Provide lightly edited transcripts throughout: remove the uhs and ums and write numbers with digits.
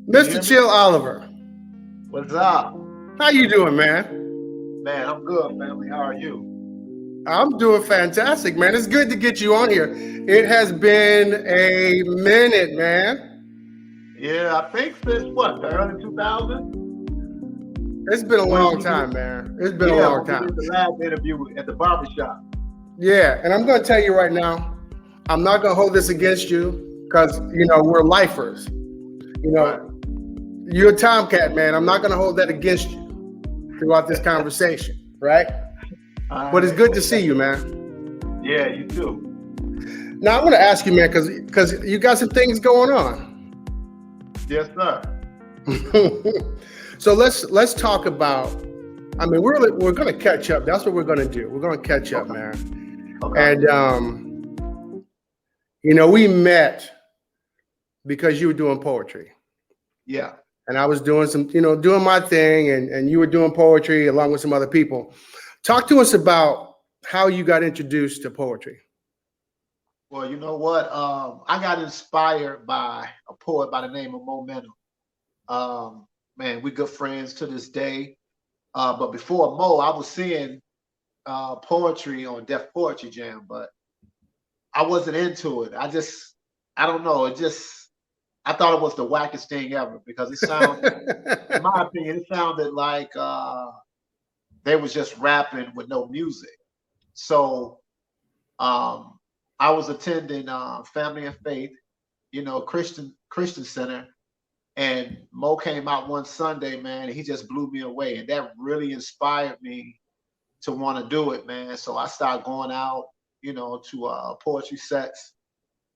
Mr. Chill Oliver, What's up? how you doing, man? Man, I'm good, family. How are you? I'm doing fantastic, man. It's good to get you on here. It has been a minute, man. Yeah, I think since what, the early 2000s? It's been a When long we time, did, man. It's been a yeah, long when we time. did the last interview at the barbershop. Yeah, and I'm going to tell you right now, I'm not going to hold this against you because, we're lifers. You Right. know, you're a Tomcat, man. I'm not going to hold that against you throughout this conversation, right? All But it's right. good to see you, man. Yeah, you too. Now, I want to ask you, man, because you got some things going on. Yes, sir. So let's talk about. I mean, we're going to catch up. That's what we're going to do. We're going to catch up, Okay. man. Okay. And we met because you were doing poetry, Yeah. and I was doing doing my thing, and you were doing poetry along with some other people. Talk to us about how you got introduced to poetry. Well, you know what? I got inspired by a poet by the name of Momentum. Man, we good friends to this day. But before Mo, I was seeing poetry on Def Poetry Jam, but I wasn't into it. I don't know. I thought it was the wackest thing ever because it sounded, in my opinion, it sounded like they was just rapping with no music. So um, I was attending Family and Faith, Christian Center, and Mo came out one Sunday, man, and he just blew me away, and that really inspired me to want to do it, man. So I started going out, to poetry sets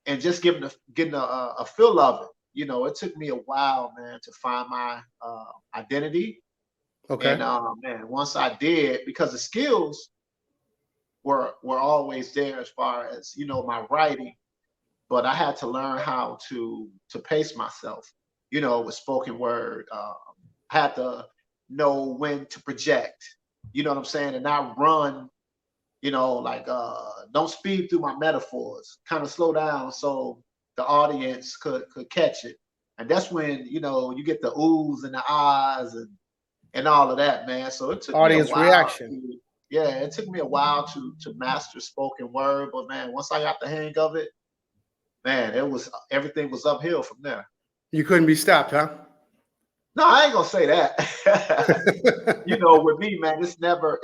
and just getting a feel of it. It took me a while, man, to find my identity. Okay. And man, once I did, because the skills were always there as far as my writing, but I had to learn how to pace myself, with spoken word. I had to know when to project, you know what I'm saying, and not run, like don't speed through my metaphors, kind of slow down so the audience could catch it. And that's when, you get the oohs and the ahs and all of that, man. So it took me a Audience while reaction. to, yeah, it took me a while to master spoken word, but man, once I got the hang of it, man, everything was uphill from there. You couldn't be stopped, huh? No, I ain't gonna say that. With me, man, it's never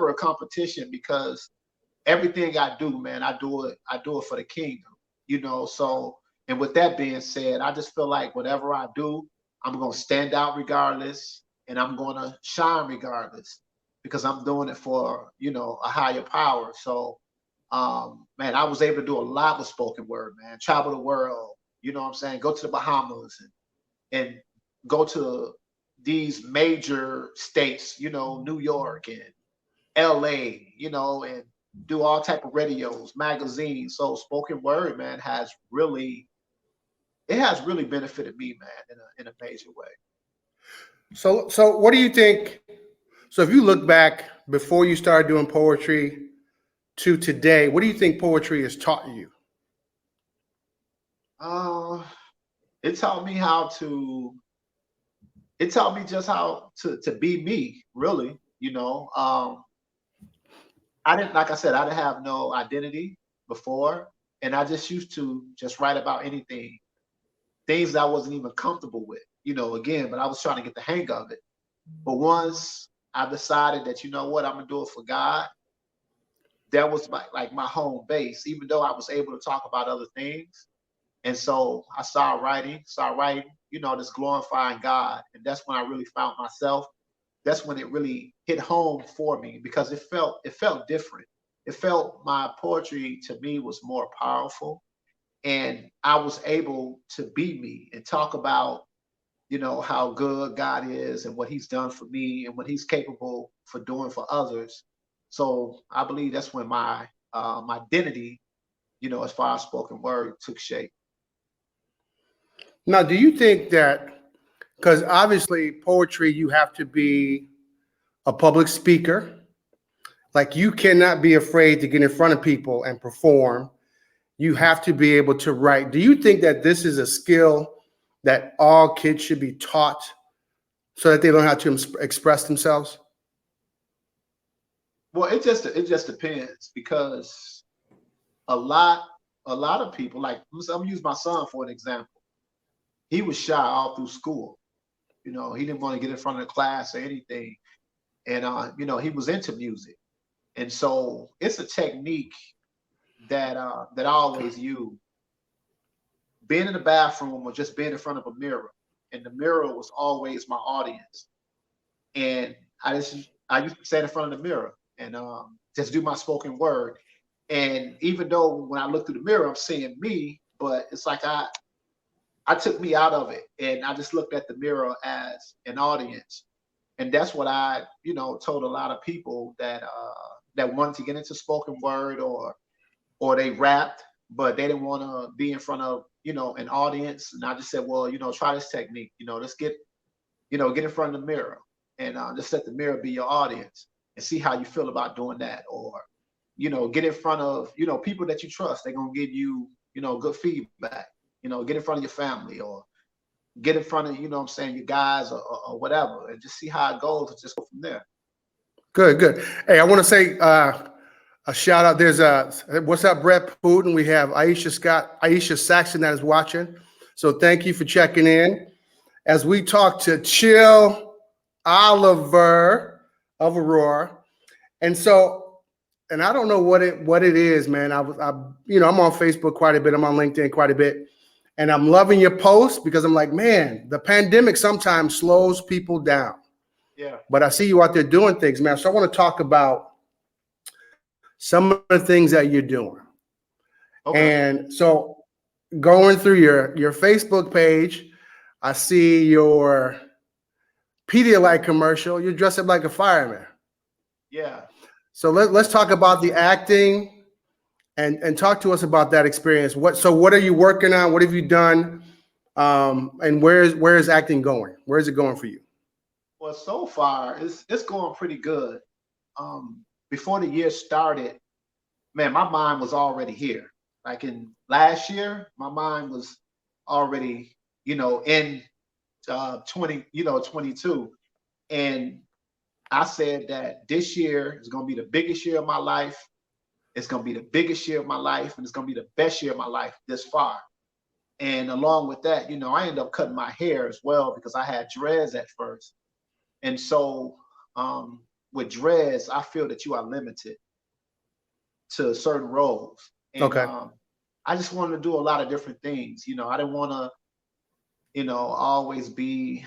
a competition because everything I do, man, I do it for the kingdom, So, and with that being said, I just feel like whatever I do, I'm gonna stand out regardless, and I'm gonna shine regardless because I'm doing it for a higher power. So, man, I was able to do a lot with spoken word, man. Travel the world, you know what I'm saying? Go to the Bahamas and go to these major states, New York and LA, and do all type of radios, magazines. So spoken word, man, has really benefited me, man, in a major way. So what do you think? So if you look back before you started doing poetry to today, what do you think poetry has taught you? Uh, it taught me how to. It taught me just how to be me, really. I didn't, like I said, I didn't have no identity before, and I just used to just write about anything, things that I wasn't even comfortable with. Again, but I was trying to get the hang of it. But once I decided that, what, I'm gonna do it for God, that was my home base, even though I was able to talk about other things. And so I started writing, just glorifying God. And that's when I really found myself. That's when it really hit home for me because it felt different. It felt my poetry to me was more powerful. And I was able to be me and talk about, how good God is and what he's done for me and what he's capable for doing for others. So I believe that's when my identity, as far as spoken word, took shape. Now, do you think that because obviously poetry, you have to be a public speaker, like you cannot be afraid to get in front of people and perform. You have to be able to write. Do you think that this is a skill that all kids should be taught so that they learn how to express themselves? Well, it just depends because a lot a lot of people, like, I'm gonna use my son for an example. He was shy all through school. He didn't want to get in front of the class or anything, and he was into music, and so it's a technique that I always use. Being in the bathroom or just being in front of a mirror, and the mirror was always my audience, and I used to stand in front of the mirror and just do my spoken word. And even though when I look through the mirror, I'm seeing me, but it's like I took me out of it, and I just looked at the mirror as an audience. And that's what I, told a lot of people that wanted to get into spoken word or they rapped, but they didn't want to be in front of an audience. And I just said, well, try this technique. Let's get in front of the mirror and just let the mirror be your audience and see how you feel about doing that. Or get in front of people that you trust. They're gonna give you good feedback. Get in front of your family or get in front of what I'm saying, your guys or whatever, and just see how it goes and just go from there. Good, good. Hey, I want to say a shout out. There's what's up, Brett Putin. We have Aisha Saxon that is watching. So thank you for checking in. As we talk to Chill Oliver of Aurora. And so, and I don't know what it is, man. I'm on Facebook quite a bit. I'm on LinkedIn quite a bit. And I'm loving your posts because I'm like, man, the pandemic sometimes slows people down. Yeah. But I see you out there doing things, man. So I want to talk about some of the things that you're doing. Okay. And so going through your Facebook page, I see your Pedialyte commercial. You're dressed up like a fireman. Yeah. So let's talk about the acting and talk to us about that experience. What are you working on? What have you done? And where is acting going? Where is it going for you? Well, so far it's going pretty good. Before the year started, man, my mind was already here. Like in last year, my mind was already, in 22. And I said that this year is going to be the biggest year of my life. It's going to be the biggest year of my life, and it's going to be the best year of my life this far. And along with that, I ended up cutting my hair as well because I had dreads at first. And so with dreads, I feel that you are limited to certain roles. And Okay. I just wanted to do a lot of different things. I didn't want to, always be,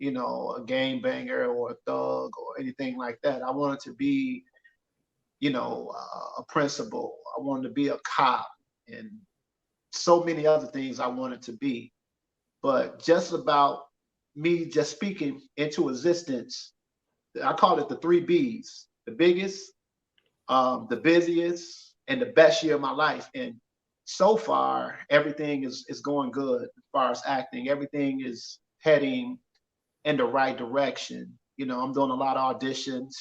a game banger or a thug or anything like that. I wanted to be, a principal. I wanted to be a cop and so many other things I wanted to be. But just about me just speaking into existence, I call it the 3 Bs: the biggest, the busiest, and the best year of my life. And so far, everything is going good as far as acting. Everything is heading in the right direction. I'm doing a lot of auditions.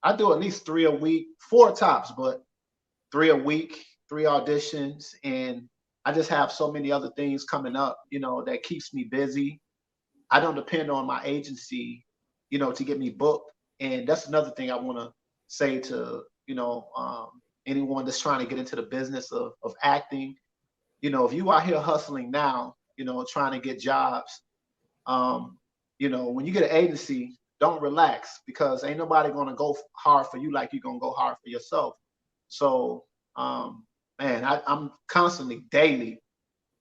I do at least 3 a week, 4 tops, but 3 a week, 3 auditions. And I just have so many other things coming up, that keeps me busy. I don't depend on my agency, to get me booked. And that's another thing I want to say to, anyone that's trying to get into the business of acting. If you are here hustling now, trying to get jobs, when you get an agency, don't relax because ain't nobody going to go hard for you like you're going to go hard for yourself. So, man, I'm constantly, daily,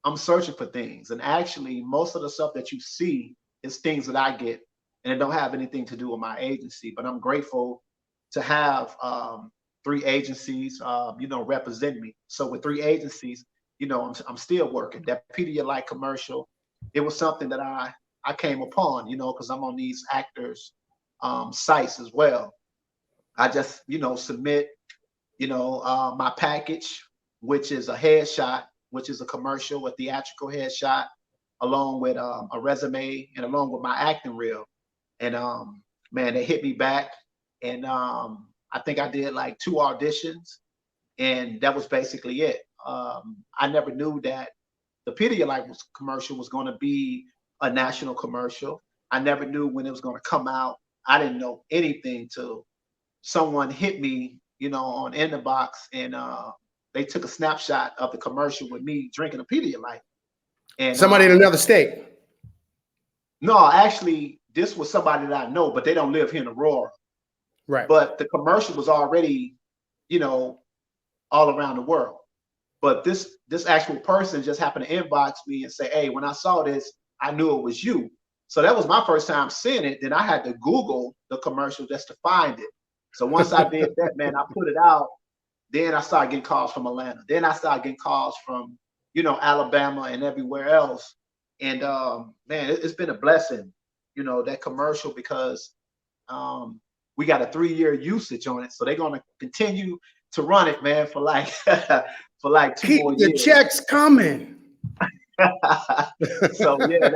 I'm searching for things. And actually, most of the stuff that you see is things that I get, and it don't have anything to do with my agency. But I'm grateful to have 3 agencies, represent me. So with 3 agencies, I'm still working. That Pedialyte commercial, it was something that I came upon, because I'm on these actors sites as well. I just, submit, my package, which is a headshot, which is a commercial, a theatrical headshot, along with a resume and along with my acting reel. And man, they hit me back, and I think I did like 2 auditions, and that was basically it. I never knew that the Pedialyte commercial was going to be a national commercial. I never knew when it was going to come out. I didn't know anything till someone hit me, on In the Box, and they took a snapshot of the commercial with me drinking a Pedialyte. And Somebody in another state. no, actually, this was somebody that I know, but they don't live here in Aurora. Right. But the commercial was already, all around the world. But this actual person just happened to inbox me and say, "Hey, when I saw this, I knew it was you." So that was my first time seeing it. Then I had to Google the commercial just to find it. So once I did that, man, I put it out. Then I started getting calls from Atlanta. Then I started getting calls from, Alabama and everywhere else. And man, it's been a blessing, that commercial, because we got a 3-year usage on it. So they're gonna continue to run it, man, for like for like 2 Keep more the years. checks coming. So yeah,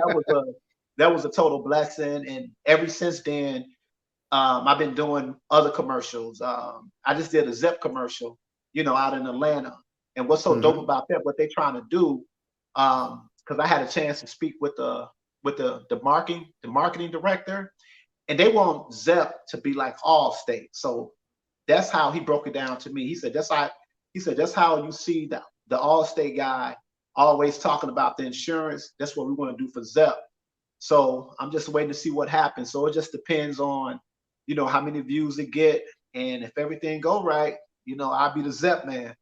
that was a total blessing. And ever since then, I've been doing other commercials. I just did a Zip commercial, out in Atlanta. And what's so dope about that, what they're trying to do, because I had a chance to speak with the marketing director, and they want Zep to be like Allstate. So that's how he broke it down to me. That's how you see the Allstate guy always talking about the insurance. That's what we want to do for Zep. So I'm just waiting to see what happens. So it just depends on, how many views it get, and if everything go right, I'll be the Zep man.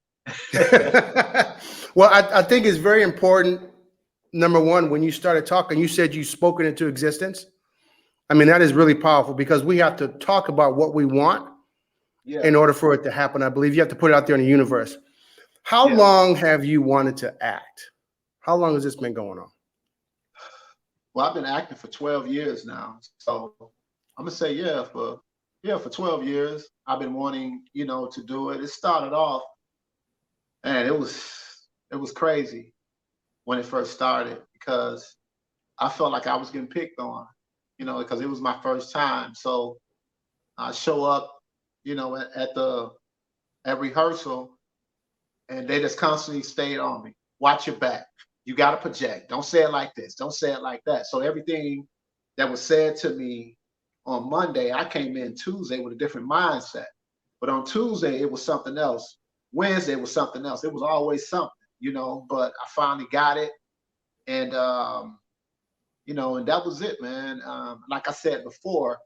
Well, I think it's very important. Number one, when you started talking, you said you spoke it into existence. I mean, that is really powerful because we have to talk about what we want in order for it to happen. I believe you have to put it out there in the universe. How long have you wanted to act? How long has this been going on? Well, I've been acting for 12 years now. So I'm gonna say, for 12 years, I've been wanting, to do it. It started off, and it was crazy when it first started because I felt like I was getting picked on, because it was my first time. So I show up, at rehearsal, and they just constantly stayed on me. Watch your back. You got to project. Don't say it like this. Don't say it like that. So everything that was said to me on Monday, I came in Tuesday with a different mindset. But on Tuesday, it was something else. Wednesday was something else. It was always something, but I finally got it. And, and that was it, man. Like I said before,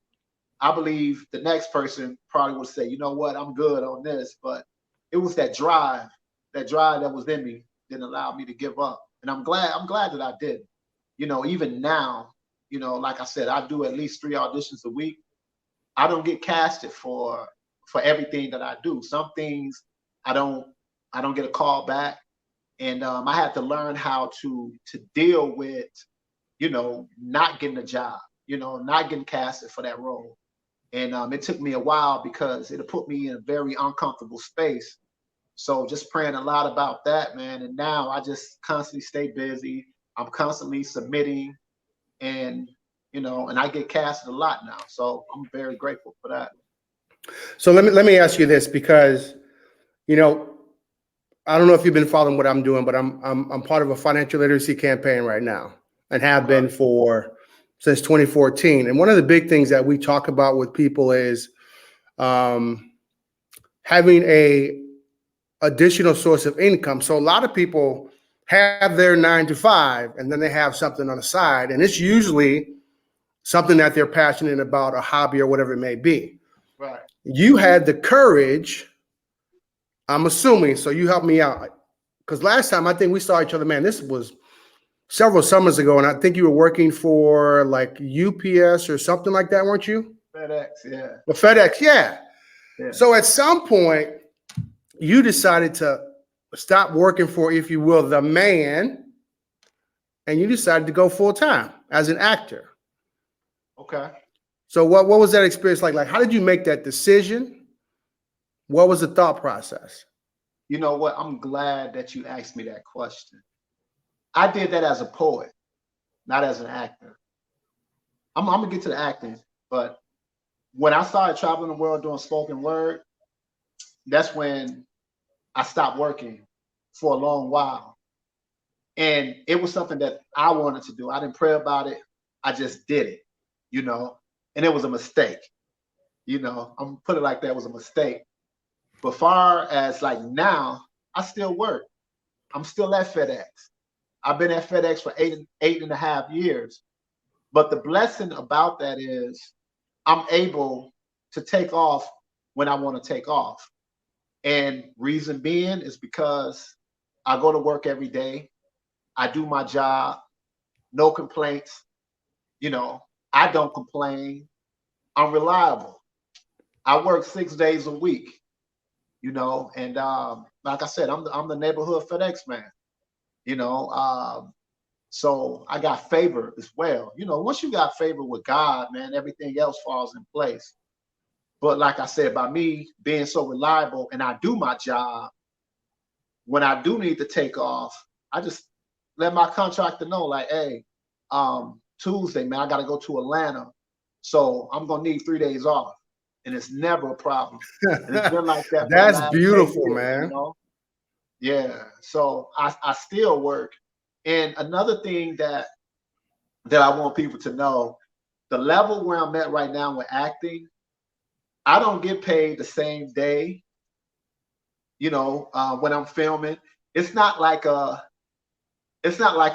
I believe the next person probably would say, you know what, I'm good on this. But it was that drive that was in me didn't allow me to give up. And I'm glad that I did. Even now, like I said, I do at least 3 auditions a week. I don't get casted for everything that I do. Some things I don't get a call back. And I had to learn how to deal with, not getting a job, not getting casted for that role. And it took me a while because it put me in a very uncomfortable space. So just praying a lot about that, man. And now I just constantly stay busy. I'm constantly submitting, and and I get casted a lot now. So I'm very grateful for that. So let me ask you this because, I don't know if you've been following what I'm doing, but I'm part of a financial literacy campaign right now and have been since 2014. And one of the big things that we talk about with people is having a additional source of income. So a lot of people have their 9 to 5 and then they have something on the side, and it's usually something that they're passionate about, a hobby or whatever it may be. Right. You had the courage, I'm assuming, so you helped me out. Because last time I think we saw each other, man, this was several summers ago, and I think you were working for like UPS or something like that, weren't you? FedEx, yeah. Well, FedEx, yeah. So at some point, you decided to stop working for, if you will, the man, and you decided to go full time as an actor. Okay. So what was that experience like? Like, how did you make that decision? What was the thought process? You know what? I'm glad that you asked me that question. I did that as a poet, not as an actor. I'm gonna get to the acting, but when I started traveling the world doing spoken word, that's when I stopped working for a long while. And it was something that I wanted to do. I didn't pray about it. I just did it, and it was a mistake. I'm gonna put it like that, it was a mistake. But far as like now, I still work. I'm still at FedEx. I've been at FedEx for eight and a half years. But the blessing about that is I'm able to take off when I want to take off. And reason being is because I go to work every day. I do my job, no complaints. I don't complain. I'm reliable. I work 6 days a week, and like I said, I'm the neighborhood FedEx man, so I got favor as well. Once you got favor with God, man, everything else falls in place. But like I said, by me being so reliable and I do my job, when I do need to take off, I just let my contractor know, like, hey, Tuesday, man, I got to go to Atlanta. So I'm going to need 3 days off. And it's never a problem. And it's been like that. That's beautiful, man. Yeah. So I still work. And another thing that I want people to know the level where I'm at right now with acting, I don't get paid the same day, when I'm filming. It's not like a, it's not like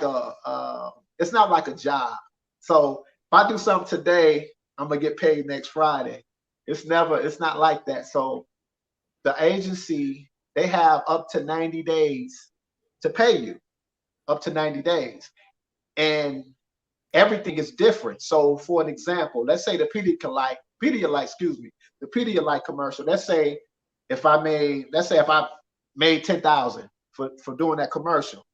it's not like a job. So if I do something today, I'm gonna get paid next Friday. It's not like that. So the agency, they have up to 90 days to pay you, up to 90 days. And everything is different. So for an example, let's say the Pedialyte, excuse me, the Pedialyte commercial. Let's say if I made 10,000 for doing that commercial,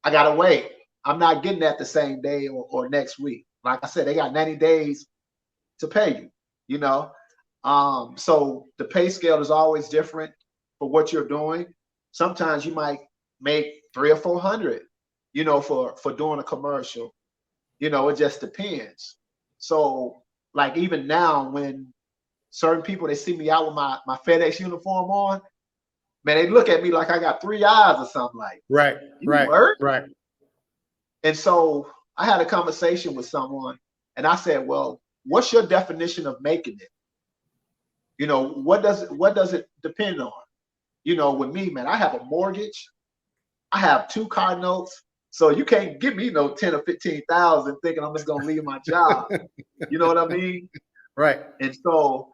I gotta wait. I'm not getting that the same day or next week. Like I said, they got 90 days to pay you, you know. So the pay scale is always different for what you're doing. Sometimes you might make 300 or 400, for doing a commercial. It just depends. So like even now, when certain people, they see me out with my FedEx uniform on, man, they look at me like I got 3 eyes or something. Like, Right, you right, work? right. And so I had a conversation with someone, and I said, well, what's your definition of making it? What does it depend on? With me, man, I have a mortgage, I have 2 car notes, so you can't give me no 10 or 15,000 thinking I'm just gonna leave my job. You know what I mean? Right. And so,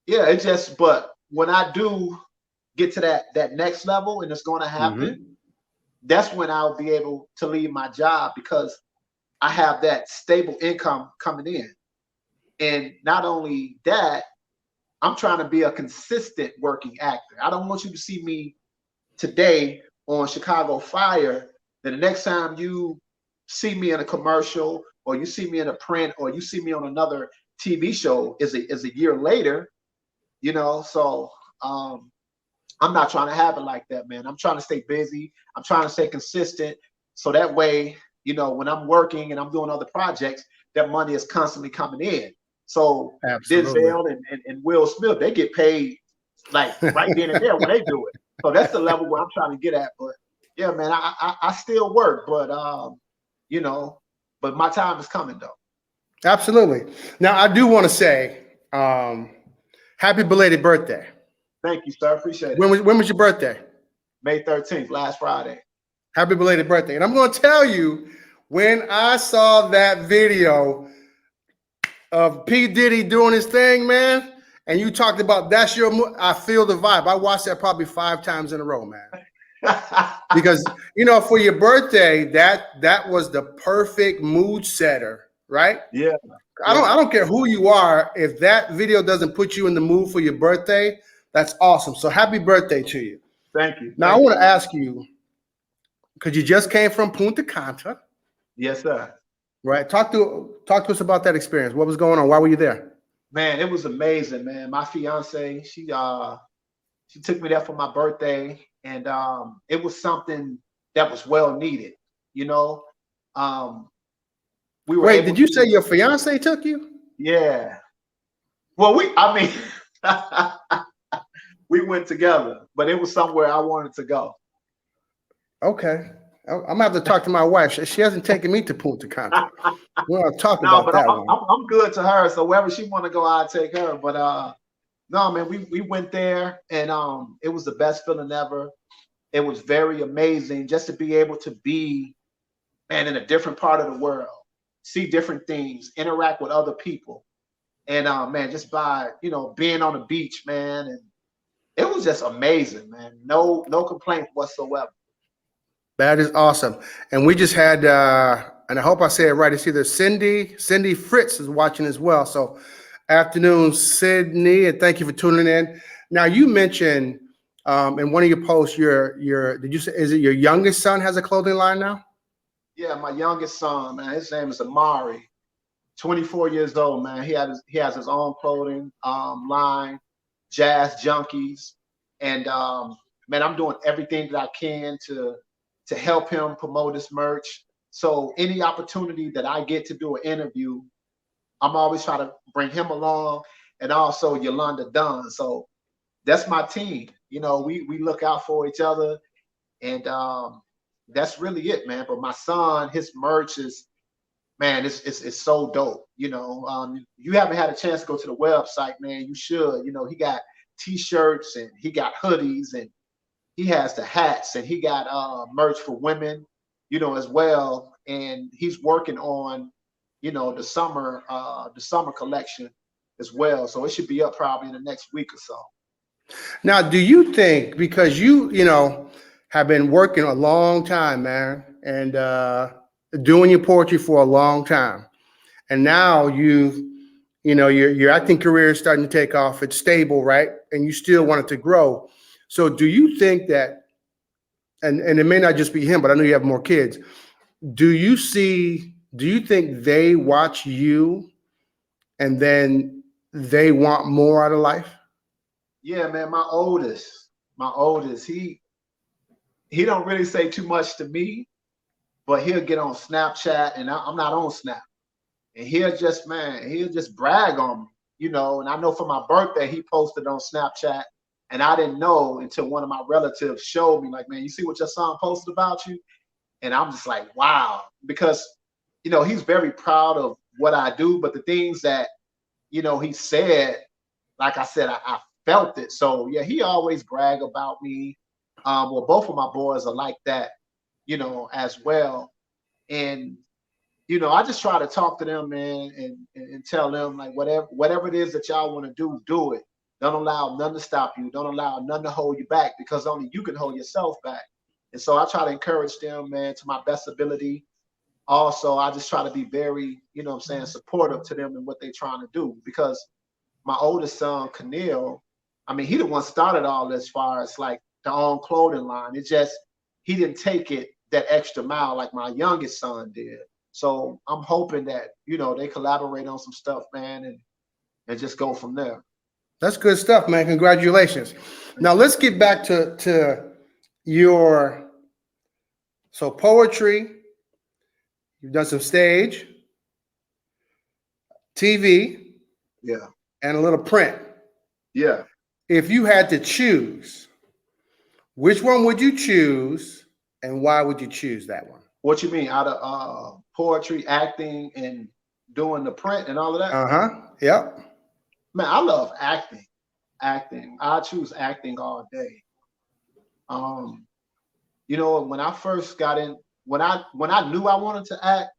yeah, but when I do get to that next level, and it's going to happen, that's when I'll be able to leave my job, because I have that stable income coming in. And not only that, I'm trying to be a consistent working actor. I don't want you to see me today on Chicago Fire, then the next time you see me in a commercial, or you see me in a print, or you see me on another TV show is a year later, So I'm not trying to have it like that, man. I'm trying to stay busy. I'm trying to stay consistent. So that way, when I'm working and I'm doing other projects, that money is constantly coming in. So Absolutely. Denzel and Will Smith, they get paid like right then and there when they do it. So that's the level where I'm trying to get at. But yeah, man, I still work, but but my time is coming though. Absolutely. Now I do want to say, happy belated birthday. Thank you, sir. Appreciate it. When was your birthday? May 13th, last Friday. Happy belated birthday. And I'm going to tell you, when I saw that video of P. Diddy doing his thing, man, and you talked about that's your, I feel the vibe. I watched that probably 5 times in a row, man. Because, for your birthday, that was the perfect mood setter, right? Yeah. I don't care who you are. If that video doesn't put you in the mood for your birthday, that's awesome. So happy birthday to you. Thank you. Now I want to ask you, because you just came from Punta Cana. Yes, sir. Right. Talk to us about that experience. What was going on? Why were you there? Man, it was amazing, man. My fiance, she took me there for my birthday, and it was something that was well needed. We were Wait, did you say your fiance took you? Yeah. Well, we went together, but it was somewhere I wanted to go. Okay. I'm gonna have to talk to my wife. She hasn't taken me to Punta Cana. We're gonna talk about that one. I'm good to her, so wherever she want to go, I'll take her. But no, man, we went there, and it was the best feeling ever. It was very amazing just to be able to be, man, in a different part of the world, see different things, interact with other people, and man, just by being on the beach, man, and it was just amazing, man. No complaints whatsoever. That is awesome. And we just had, and I hope I say it right, it's either Cindy Fritz is watching as well. So afternoon, Sydney, and thank you for tuning in. Now you mentioned in one of your posts, did you say, is it your youngest son has a clothing line now? Yeah, my youngest son, man, his name is Amari, 24 years old, man. He has his own clothing line, Jazz Junkies, and man, I'm doing everything that I can to help him promote his merch. So any opportunity that I get to do an interview, I'm always trying to bring him along, and also Yolanda Dunn. So that's my team. We look out for each other, and that's really it, man. But my son, his merch is man, it's so dope. You know, you haven't had a chance to go to the website, man. You should. You know, he got T-shirts and he got hoodies and he has the hats and he got merch for women, you know, as well. And he's working on, you know, the summer collection as well. So it should be up probably in the next week or so. Now, do you think, because you know, have been working a long time, man, and doing your poetry for a long time, and now you know, your acting career is starting to take off. It's stable, right? And you still want it to grow. So, do you think that, and it may not just be him, but I know you have more kids. Do you think they watch you and then they want more out of life? Yeah, man, my oldest, he don't really say too much to me, but he'll get on Snapchat and I'm not on Snap. And he'll just brag on me, you know. And I know for my birthday, he posted on Snapchat, and I didn't know until one of my relatives showed me, like, man, you see what your son posted about you? And I'm just like, wow, because you know he's very proud of what I do, but the things that you know he said, like I said, I felt it. So yeah, he always brag about me. Well, both of my boys are like that, you know, as well. And you know, I just try to talk to them, man, and tell them like whatever it is that y'all want to do it. Don't allow none to stop you. Don't allow none to hold you back because only you can hold yourself back. And so I try to encourage them, man, to my best ability. Also, I just try to be very, you know what I'm saying, supportive to them and what they're trying to do. Because my oldest son, Caneil, I mean, he the one started all this as far as like the own clothing line. It just he didn't take it that extra mile like my youngest son did. So I'm hoping that, you know, they collaborate on some stuff, man, and just go from there. That's good stuff, man. Congratulations. Now let's get back to your poetry. You've done some stage, TV, Yeah. and a little print. Yeah. If you had to choose, which one would you choose, and why would you choose that one? What you mean out of poetry, acting, and doing the print and all of that? Uh-huh. Yep. Man, I love acting. Acting. I choose acting all day. Um, you know, when I first got in, when I knew I wanted to act,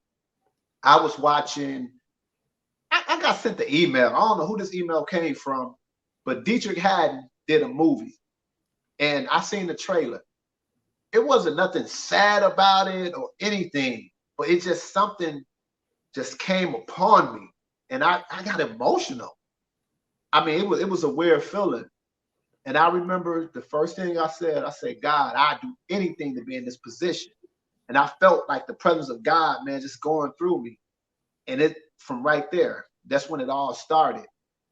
I was watching. I got sent the email. I don't know who this email came from, but Dietrich Haddon did a movie, and I seen the trailer. It wasn't nothing sad about it or anything, but it just something just came upon me, and I got emotional. I mean, it was a weird feeling. And I remember the first thing I said, God, I'd do anything to be in this position. And I felt like the presence of God, man, just going through me. And it from right there, that's when it all started.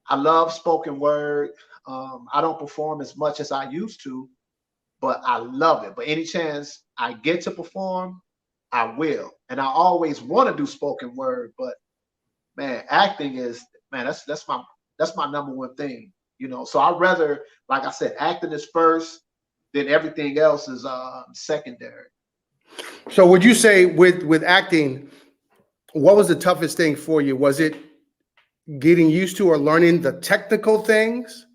I love spoken word. I don't perform as much as I used to, but I love it. But any chance I get to perform, I will. And I always want to do spoken word, but man, acting is man, that's my number one thing. You know, so I'd rather, like I said, acting is first, then everything else is secondary. So would you say with acting, what was the toughest thing for you? Was it getting used to or learning the technical things?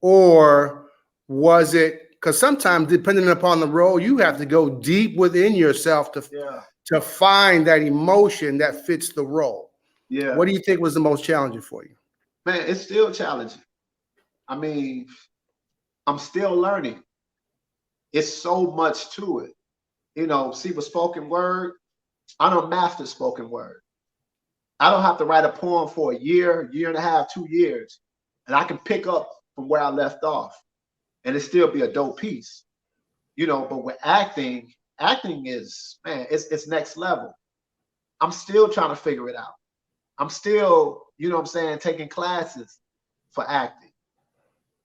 Or was it, because sometimes depending upon the role, you have to go deep within yourself Yeah, to find that emotion that fits the role. yeah. What do you think was the most challenging for you? Man, it's still challenging. I mean, I'm still learning. It's so much to it. You know, see with spoken word, I don't master spoken word. I don't have to write a poem for a year and a half, 2 years, and I can pick up from where I left off, and it still be a dope piece. You know, but with acting, acting is man, it's next level. I'm still trying to figure it out. I'm still, you know what I'm saying, taking classes for acting.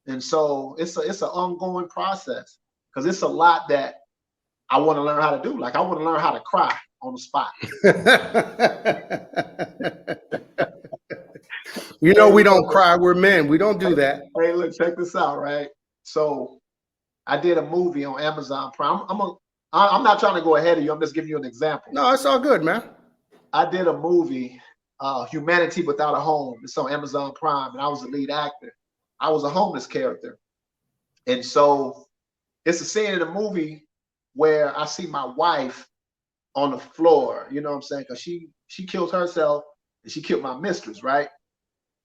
And so it's an ongoing process because it's a lot that I want to learn how to do. Like I want to learn how to cry on the spot. You know, Hey, we don't cry. We're men. We don't do that. hey, look, check this out, right? So I did a movie on Amazon Prime. I'm not trying to go ahead of you. I'm just giving you an example. No, it's all good, man. I did a movie, Humanity Without a Home. It's on Amazon Prime, and I was the lead actor. I was a homeless character. And so it's a scene in the movie where I see my wife on the floor, you know what I'm saying? Because she killed herself and she killed my mistress, right?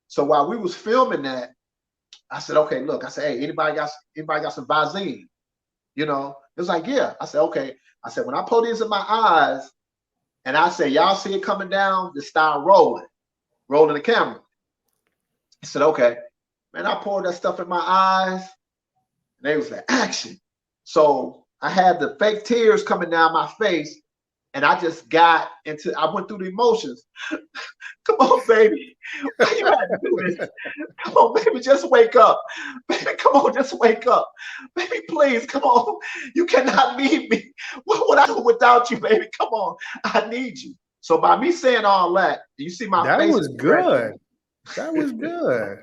So while we was filming that, I said, okay, look, I said, hey, anybody got some Visine? You know, it was like, yeah. I said, okay. I said, when I pull these in my eyes, and I say, y'all see it coming down, just start rolling the camera. I said, okay. Man, I poured that stuff in my eyes, and they was like, action. So I had the fake tears coming down my face, and I went through the emotions. Come on, baby. Why you had to do this? Come on, baby, just wake up. Baby, come on, just wake up. Baby, please, come on. You cannot leave me. What would I do without you, baby? Come on. I need you. So by me saying all that, you see my That face. was good. That was good.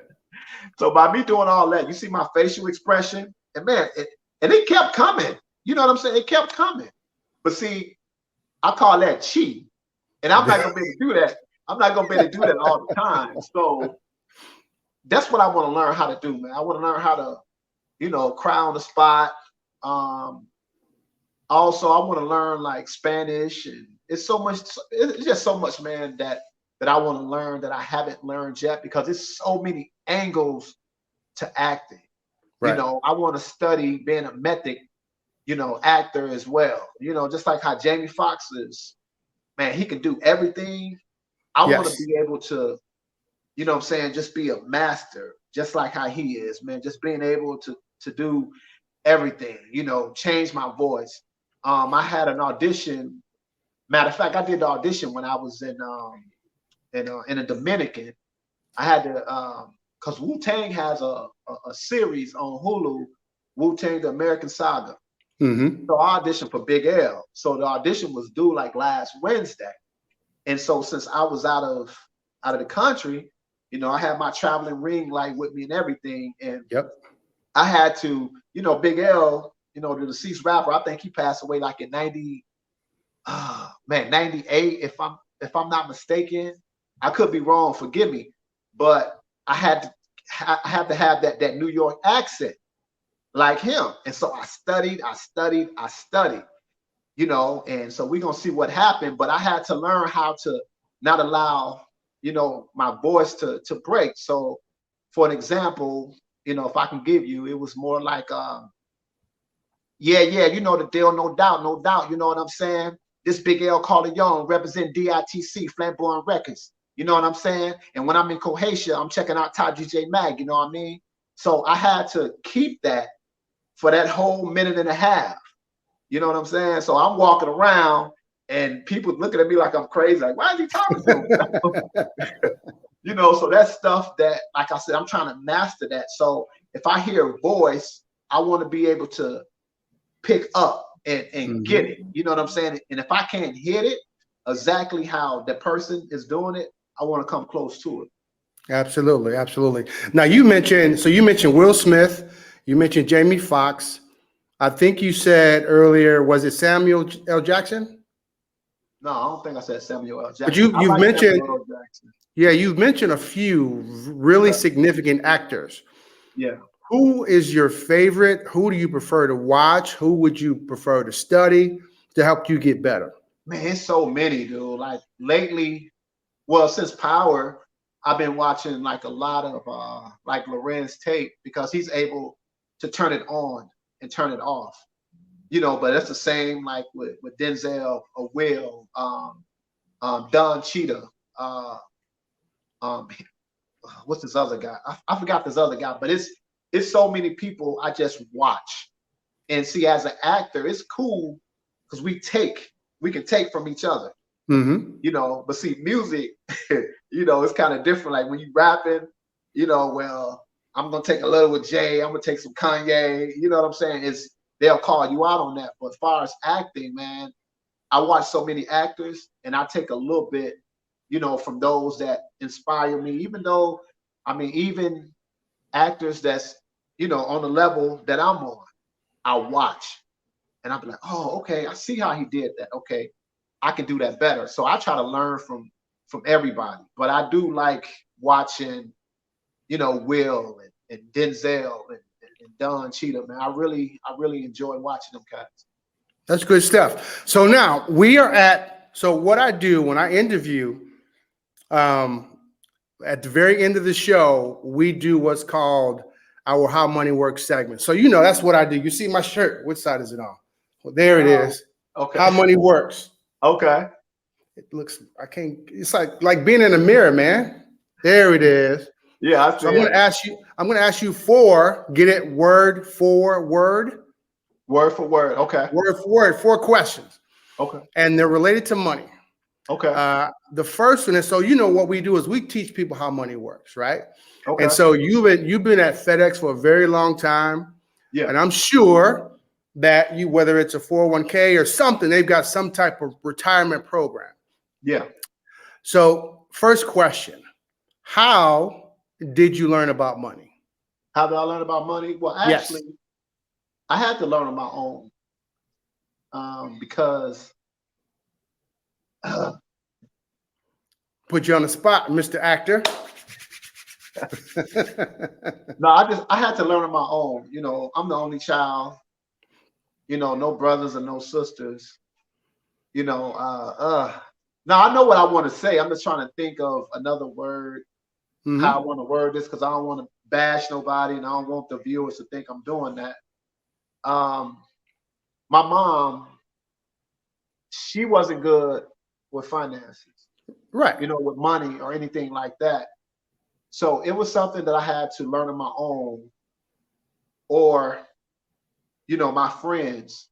So by me doing all that, you see my facial expression. And man, it kept coming. You know what I'm saying? It kept coming. But see, I call that cheat. And I'm not gonna be able to do that. I'm not gonna be able to do that all the time. So that's what I want to learn how to do, man. I want to learn how to, cry on the spot. Also, I want to learn like Spanish, and it's just so much, man, that I want to learn that I haven't learned yet, because it's so many angles to acting. Right. I want to study being a method, actor as well. Just like how Jamie Foxx is, man, he can do everything. I want to be able to, just be a master, just like how he is, man. Just being able to do everything, change my voice. I had an audition. Matter of fact, I did the audition when I was in a Dominican. I had to, because Wu-Tang has a series on Hulu, Wu-Tang: The American Saga. Mm-hmm. So I auditioned for Big L. So the audition was due like last Wednesday. And so since I was out of the country, I had my traveling ring light with me and everything. And I had to, Big L, the deceased rapper, I think he passed away like in 98, if I'm not mistaken. I could be wrong, forgive me. But I had to have that New York accent like him. And so I studied, and so we're gonna see what happened. But I had to learn how to not allow, my voice to break. So for an example, if I can give you, it was more like the deal, no doubt, you know what I'm saying? This Big L Corleone represent DITC, Flamboyant Records, you know what I'm saying? And when I'm in Croatia, I'm checking out Top DJ Mag, you know what I mean? So I had to keep that for that whole minute and a half. You know what I'm saying? So I'm walking around and people looking at me like I'm crazy. Like, why is he talking to me? So that's stuff that, like I said, I'm trying to master that. So if I hear a voice, I want to be able to pick up and get it. You know what I'm saying? And if I can't hit it exactly how the person is doing it, I want to come close to it. Absolutely, absolutely. Now you mentioned Will Smith, you mentioned Jamie Foxx. I think you said earlier, was it Samuel L. Jackson? No, I don't think I said Samuel L. Jackson. But you've mentioned, Samuel L. Jackson. Yeah, you've mentioned a few really significant actors. Yeah. Who is your favorite? Who do you prefer to watch? Who would you prefer to study to help you get better? Man, it's so many, dude. Like lately, well, since Power, I've been watching like a lot of like Lorenz Tate, because he's able to turn it on and turn it off. But it's the same like with Denzel or Will, Don Cheetah, what's this other guy? I forgot this other guy, but it's so many people I just watch. And see, as an actor, it's cool because we can take from each other. But see, music, it's kind of different. Like when you rapping, well, I'm gonna take a little with Jay, I'm gonna take some Kanye, you know what I'm saying? They'll call you out on that. But as far as acting, man, I watch so many actors and I take a little bit, from those that inspire me, even actors that's, on the level that I'm on, I watch and I'll be like, oh, okay, I see how he did that. Okay, I can do that better. So I try to learn from everybody. But I do like watching, Will and Denzel and Don Cheadle, man. I really enjoy watching them guys. That's good stuff. So now we are so what I do when I interview, at the very end of the show, we do what's called our How Money Works segment. So, that's what I do. You see my shirt. Which side is it on? Well, there it is. Okay. How Money Works. Okay. It looks, it's like being in a mirror, man. There it is. Yeah, I see. So I'm going to ask you get it word for word. Word for word. Okay. Word for word, 4 questions. Okay. And they're related to money. Okay. The first one is, so what we do is we teach people how money works, right? Okay. And so you've been at FedEx for a very long time. Yeah. And I'm sure that whether it's a 401k or something, they've got some type of retirement program. Yeah. So first question, how did you learn about money? How did I learn about money? Well, actually, yes. I had to learn on my own because put you on the spot, Mr. Actor. No, I had to learn on my own. I'm the only child. No brothers and no sisters. Now I know what I want to say. I'm just trying to think of another word. How I want to word this, because I don't want to bash nobody and I don't want the viewers to think I'm doing that. My mom, she wasn't good with finances, right? With money or anything like that. So it was something that I had to learn on my own, or my friends,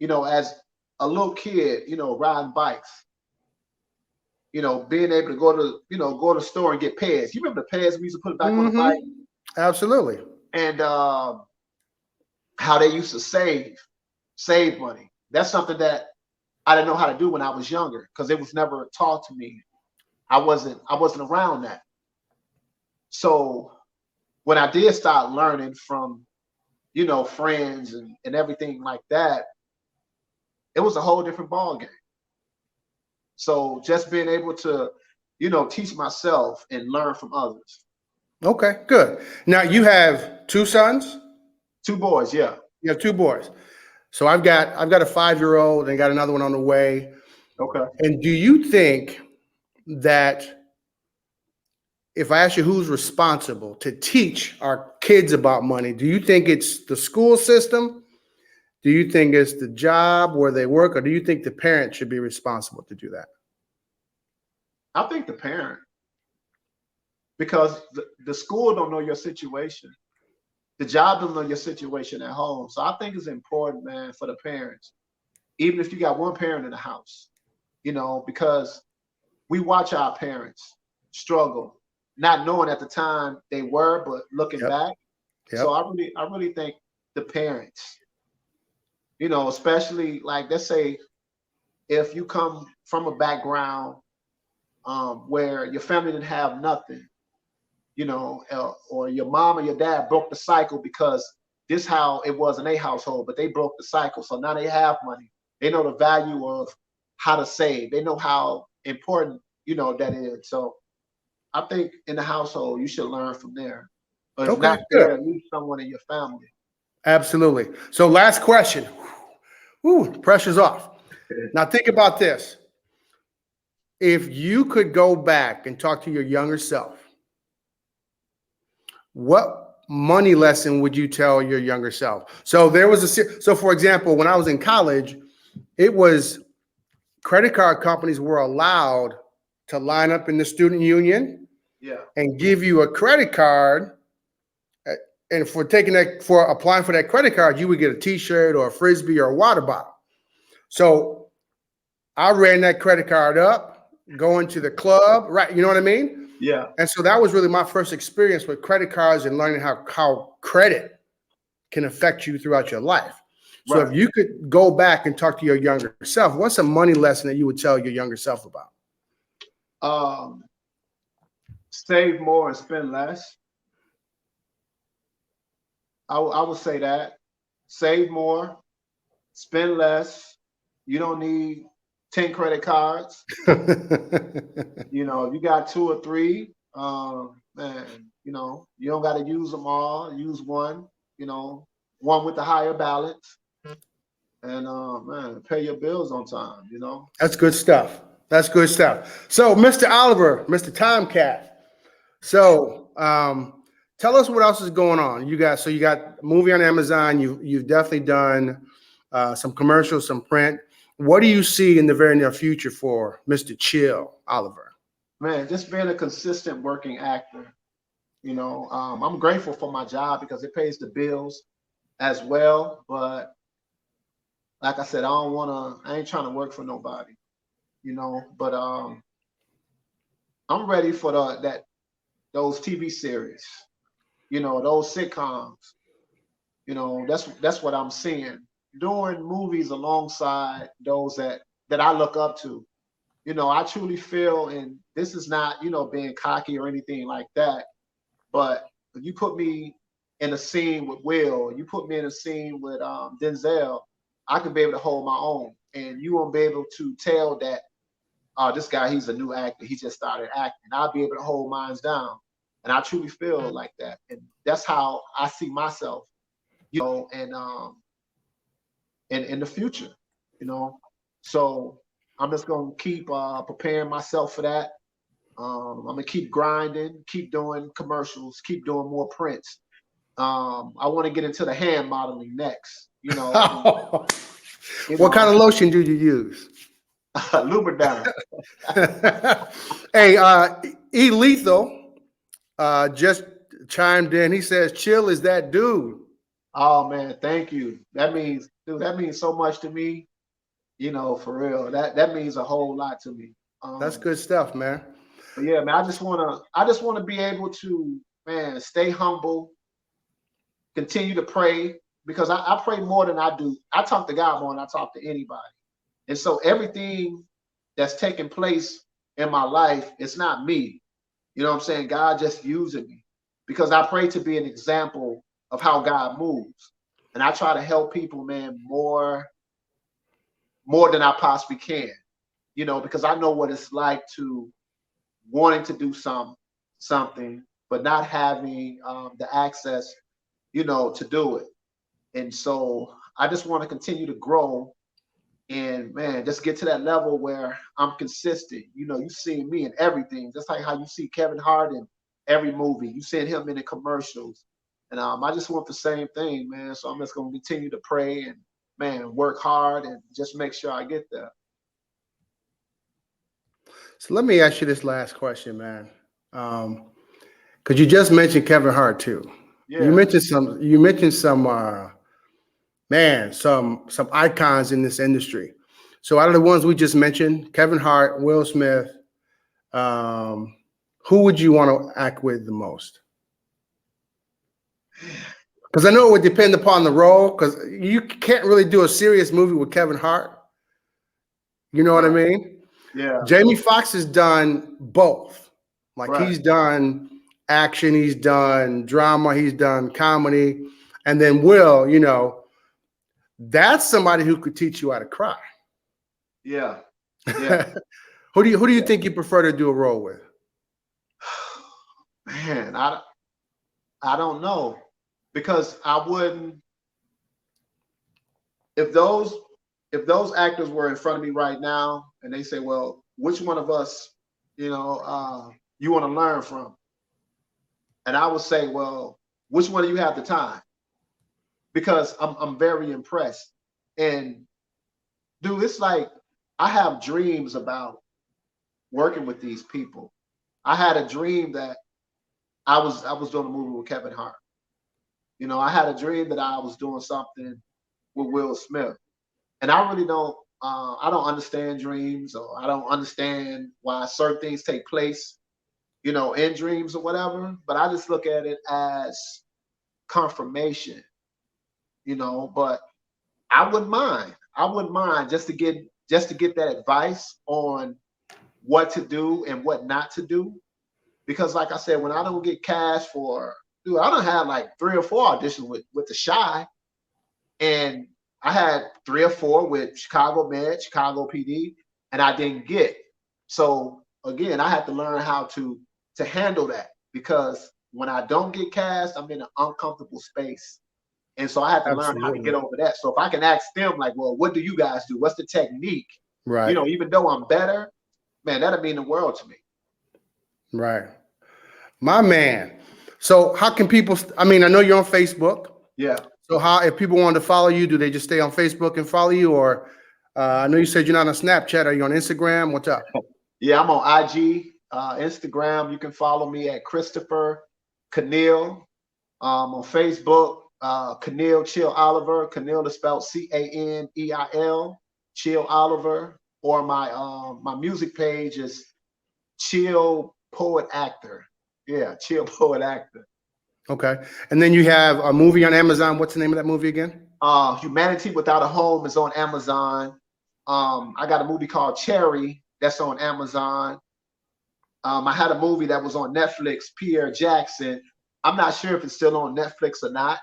as a little kid, riding bikes, being able to go to the store and get pads. You remember the pads we used to put back on the bike? Absolutely. And how they used to save money. That's something that I didn't know how to do when I was younger, because it was never taught to me. I wasn't around that. So when I did start learning from, friends and everything like that, it was a whole different ball game. So just being able to, teach myself and learn from others. Okay, good. Now you have 2 sons? 2 boys, yeah. You have 2 boys. So I've got a 5-year-old and got another one on the way. Okay. And do you think that if I ask you who's responsible to teach our kids about money, do you think it's the school system? Do you think it's the job where they work, or do you think the parent should be responsible to do that? I think the parent, because the school don't know your situation. The job don't know your situation at home. So I think it's important, man, for the parents, even if you got one parent in the house, because we watch our parents struggle, not knowing at the time they were, but looking back. Yep. So I really think the parents, especially, like, let's say if you come from a background where your family didn't have nothing, or your mom or your dad broke the cycle, because this how it was in their household, but they broke the cycle. So now they have money. They know the value of how to save. They know how important, that is. So I think in the household, you should learn from there. But if not there, at least someone in your family. Absolutely. So last question. Ooh, pressure's off. Now think about this. If you could go back and talk to your younger self, what money lesson would you tell your younger self? So for example, when I was in college, it was credit card companies were allowed to line up in the student union, and give you a credit card. And for applying for that credit card, you would get a T-shirt or a Frisbee or a water bottle. So I ran that credit card up, going to the club, right? You know what I mean? Yeah. And so that was really my first experience with credit cards and learning how credit can affect you throughout your life. So if you could go back and talk to your younger self, what's a money lesson that you would tell your younger self about? Save more and spend less. I would say that. Save more, spend less. You don't need 10 credit cards. You know, if you got 2 or 3, man, you know, you don't got to use them all. Use one, you know, one with the higher balance, and man, pay your bills on time. You know. That's good stuff. That's good stuff. So, Mr. Oliver, Mr. Tomcat. So, tell us what else is going on. You got a movie on Amazon. You've definitely done some commercials, some print. What do you see in the very near future for Mr. Chill Oliver? Man, just being a consistent working actor. You know, I'm grateful for my job because it pays the bills as well. But like I said, I ain't trying to work for nobody, you know, but I'm ready for those TV series, you know, those sitcoms, you know, that's what I'm seeing. Doing movies alongside those that I look up to. You know, I truly feel, and this is not, you know, being cocky or anything like that, but if you put me in a scene with Will, you put me in a scene with Denzel, I could be able to hold my own, and you won't be able to tell that this guy, he's a new actor, he just started acting. I'll be able to hold mine down, and I truly feel like that, and that's how I see myself, you know, and in the future, you know. So I'm just gonna keep preparing myself for that. I'm gonna keep grinding, keep doing commercials, keep doing more prints. I want to get into the hand modeling next. You know, What kind of lotion do you use? Lubriderm. Hey, E Lethal just chimed in. He says, "Chill is that dude." Oh man, thank you. That means, dude, that means so much to me. You know, for real. That means a whole lot to me. That's good stuff, man. But yeah, man, I just wanna be able to, man, stay humble, continue to pray because I pray more than I do. I talk to God more than I talk to anybody. And so everything that's taking place in my life, it's not me. You know what I'm saying? God just using me because I pray to be an example of how God moves. And I try to help people, man, more than I possibly can, you know, because I know what it's like to wanting to do something, but not having the access, you know, to do it. And so I just want to continue to grow and man, just get to that level where I'm consistent. You know, you see me in everything, just like how you see Kevin Hart in every movie. You see him in the commercials. And I just want the same thing, man. So I'm just gonna continue to pray and man, work hard and just make sure I get there. So let me ask you this last question, man. Because you just mentioned Kevin Hart too. You Yeah. mentioned some. You mentioned some. Man, some icons in this industry. So out of the ones we just mentioned, Kevin Hart, Will Smith, um, who would you want to act with the most? Because I know it would depend upon the role. Because you can't really do a serious movie with Kevin Hart. You know what I Right. mean? Yeah. Jamie Foxx has done both. Like Right. he's done action, he's done drama, he's done comedy, and then Will, you know, that's somebody who could teach you how to cry. Yeah. Yeah. Who do you Yeah. think you prefer to do a role with? Man, I don't know because I wouldn't if those if those actors were in front of me right now and they say, well, which one of us, you know, you want to learn from? And I would say, well, which one do you have the time? Because I'm very impressed. And dude, it's like I have dreams about working with these people. I had a dream that I was doing a movie with Kevin Hart. You know, I had a dream that I was doing something with Will Smith, and I don't understand dreams, or I don't understand why certain things take place, you know, in dreams or whatever. But I just look at it as confirmation, you know. But I wouldn't mind. I wouldn't mind just to get that advice on what to do and what not to do. Because like I said, when I don't get cash for, dude, I don't have like 3 or 4 auditions with the Shy, and I had 3 or 4 with Chicago Med, Chicago PD. and I didn't get. So again, I had to learn how to handle that, because when I don't get cast, I'm in an uncomfortable space. And so I had to learn how to get Absolutely. over that. So if I can ask them, like, well, what do you guys do? What's the technique? Right. Even though I'm better, man, that'd mean the world to me. Right. My man. So how can people, I mean, I know you're on Facebook. Yeah. So how, if people want to follow you, do they just stay on Facebook and follow you? Or I know you said you're not on Snapchat. Are you on Instagram? What's up? Yeah, I'm on IG, Instagram. You can follow me at Christopher Caneil. On Facebook, Caneil Chill Oliver. Caneil is spelled Caneil, Chill Oliver. Or my music page is Chill Poet Actor. Yeah, Chill Poet Actor. Okay. And then you have a movie on Amazon. What's the name of that movie again? Humanity Without a Home is on Amazon. I got a movie called Cherry that's on Amazon. I had a movie that was on Netflix, Pierre Jackson. I'm not sure if it's still on Netflix or not,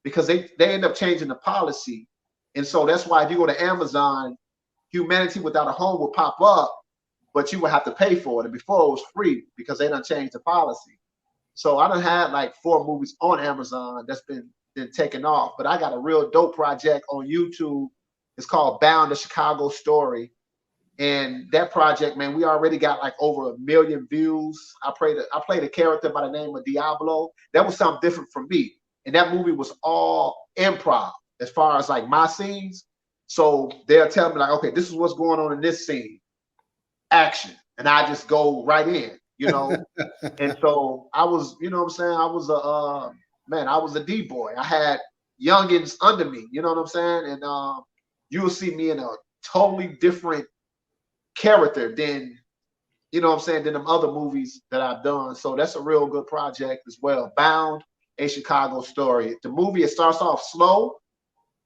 because they end up changing the policy. And so that's why if you go to Amazon, Humanity Without a Home will pop up, but you will have to pay for it. And before it was free, because they done changed the policy. So I done had like 4 movies on Amazon that's been taken off. But I got a real dope project on YouTube. It's called Bound, a Chicago Story. And that project, man, we already got like over 1 million views. I played a character by the name of Diablo. That was something different from me. And that movie was all improv as far as like my scenes. So they'll tell me like, okay, this is what's going on in this scene. Action. And I just go right in, And so I was, you know what I'm saying? I was I was a D-boy. I had youngins under me, you know what I'm saying? And you'll see me in a totally different character than, you know what I'm saying, than them other movies that I've done. So that's a real good project as well. Bound, a Chicago Story. The movie, it starts off slow,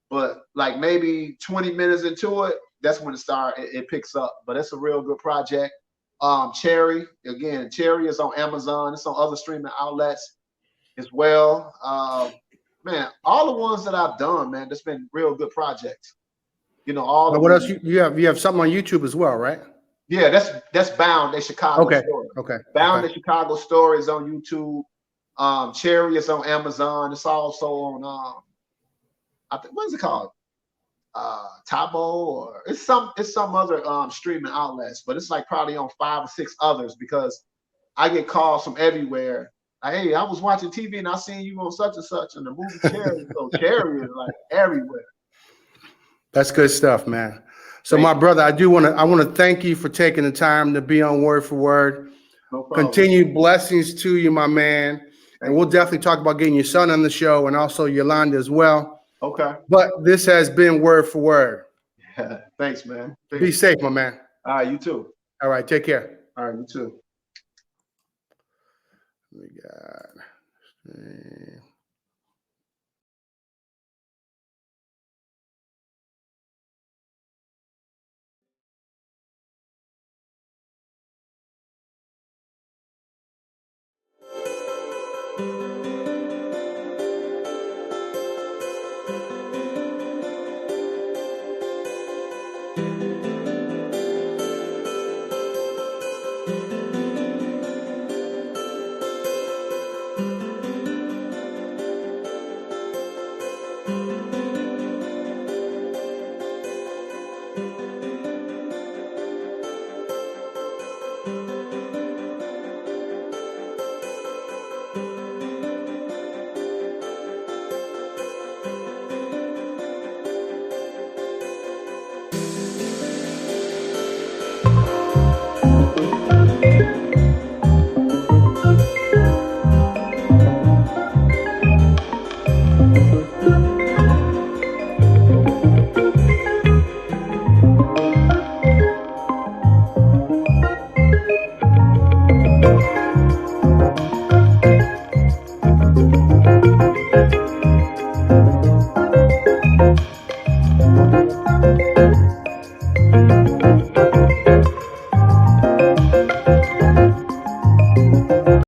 but like maybe 20 minutes into it, that's when it picks up. But it's a real good project. Cherry, again, Cherry is on Amazon. It's on other streaming outlets as well. Man, all the ones that I've done, man, that's been real good projects. All the What else? movies. You have something on YouTube as well, right? Yeah, that's Bound, a Chicago Okay. Story. Okay. Bound, Okay. a Chicago Story is on YouTube. Cherry is on Amazon. It's also on I think, what is it called? Tabo, or it's some other streaming outlets, but it's like probably on 5 or 6 others, because I get calls from everywhere. Like, hey, I was watching TV and I seen you on such and such in the movie Cherry. So Cherry is like everywhere. That's good stuff, man. So Thank my you. brother, I want to thank you for taking the time to be on Word for Word. No problem. Continued blessings to you, my man. And we'll definitely talk about getting your son on the show, and also Yolanda as well. Okay. But this has been Word for Word. Yeah. Thanks, man. Be safe, my man. All right, you too. All right, take care. All right, you too. We got.